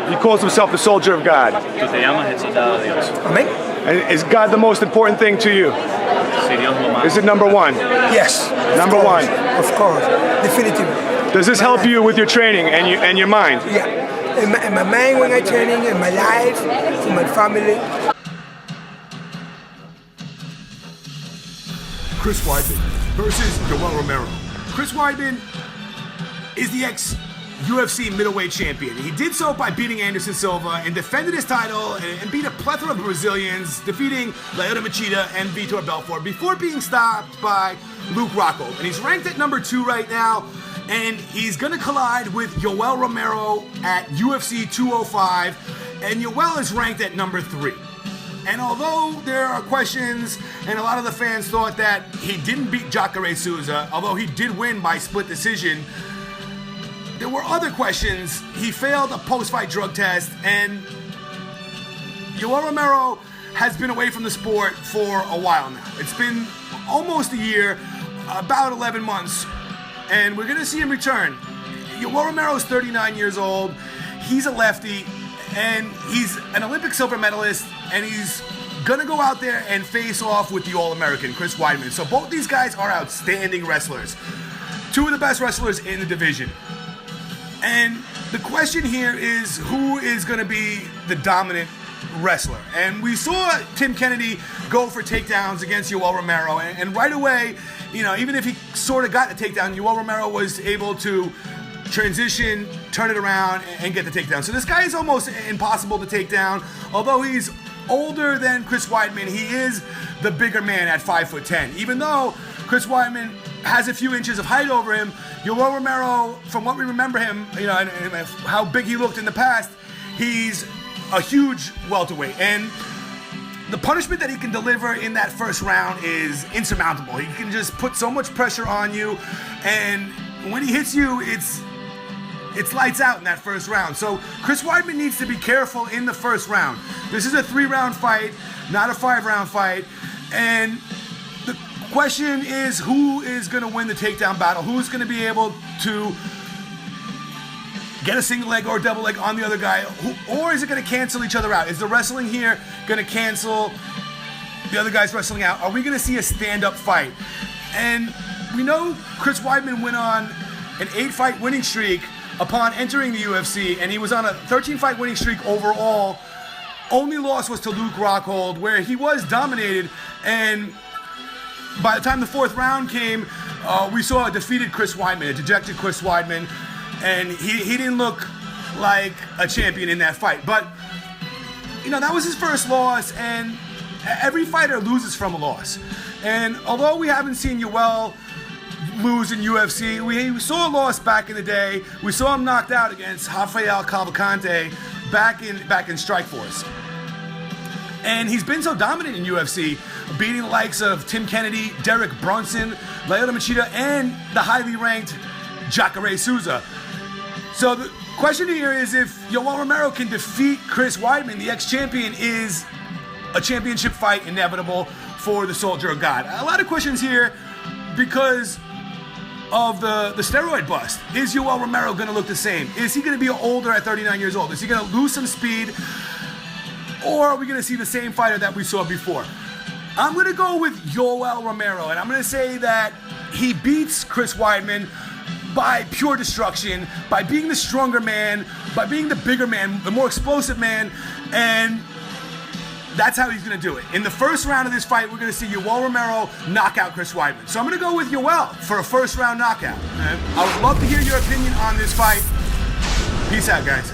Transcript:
He calls himself the soldier of God. Tú te llamas el soldado de Dios. Amén. And is God the most important thing to you? Si Dios lo más. Is it number one? Yes. Number one. Of course. Definitively. Does this help you with your training and your mind? Yeah. In my mind when I'm training, in my life, in my family. Chris Weidman versus Yoel Romero. Chris Weidman is the ex-UFC middleweight champion. He did so by beating Anderson Silva and defended his title and beat a plethora of Brazilians, defeating Lyoto Machida and Vitor Belfort before being stopped by Luke Rockhold. And he's ranked at number 2 right now, and he's gonna collide with Yoel Romero at UFC 205, and Yoel is ranked at number 3. And although there are questions, and a lot of the fans thought that he didn't beat Jacare Souza, although he did win by split decision, there were other questions. He failed a post-fight drug test, and Yoel Romero has been away from the sport for a while now. It's been almost a year, about 11 months, and we're gonna see him return. Yoel Romero is 39 years old. He's a lefty, and he's an Olympic silver medalist, and he's gonna go out there and face off with the All-American, Chris Weidman. So both these guys are outstanding wrestlers. 2 of the best wrestlers in the division. And the question here is, who is gonna be the dominant wrestler? And we saw Tim Kennedy go for takedowns against Yoel Romero, and right away, you know, even if he sort of got the takedown, Yoel Romero was able to transition, turn it around, and get the takedown. So this guy is almost impossible to take down. Although he's older than Chris Weidman, he is the bigger man at 5'10". Even though Chris Weidman has a few inches of height over him, Yoel Romero, from what we remember him, you know, and how big he looked in the past, he's a huge welterweight. And the punishment that he can deliver in that first round is insurmountable. He can just put so much pressure on you, and when he hits you, it's lights out in that first round. So Chris Weidman needs to be careful in the first round. This is a 3-round fight, not a 5-round fight. And the question is, who is going to win the takedown battle? Who's going to be able to get a single leg or a double leg on the other guy? Or is it going to cancel each other out? Is the wrestling here going to cancel the other guy's wrestling out? Are we going to see a stand-up fight? And we know Chris Weidman went on an 8-fight winning streak upon entering the UFC, and he was on a 13-fight winning streak overall. Only loss was to Luke Rockhold, where he was dominated, and by the time the 4th round came, we saw a defeated Chris Weidman, a dejected Chris Weidman, and he didn't look like a champion in that fight. But, you know, that was his first loss, and every fighter loses from a loss. And although we haven't seen Yoel lose in UFC, we saw a loss back in the day. We saw him knocked out against Rafael Cavalcante back in Strikeforce. And he's been so dominant in UFC, beating the likes of Tim Kennedy, Derek Brunson, Lyoto Machida, and the highly ranked Jacare Souza. So the question here is, if Yoel Romero can defeat Chris Weidman, the ex-champion, is a championship fight inevitable for the Soldier of God? A lot of questions here because of the steroid bust. Is Yoel Romero going to look the same? Is he going to be older at 39 years old? Is he going to lose some speed? Or are we going to see the same fighter that we saw before? I'm going to go with Yoel Romero, and I'm going to say that he beats Chris Weidman by pure destruction, by being the stronger man, by being the bigger man, the more explosive man, and that's how he's going to do it. In the first round of this fight, we're going to see Yoel Romero knock out Chris Weidman. So I'm going to go with Yoel for a first round knockout. I would love to hear your opinion on this fight. Peace out, guys.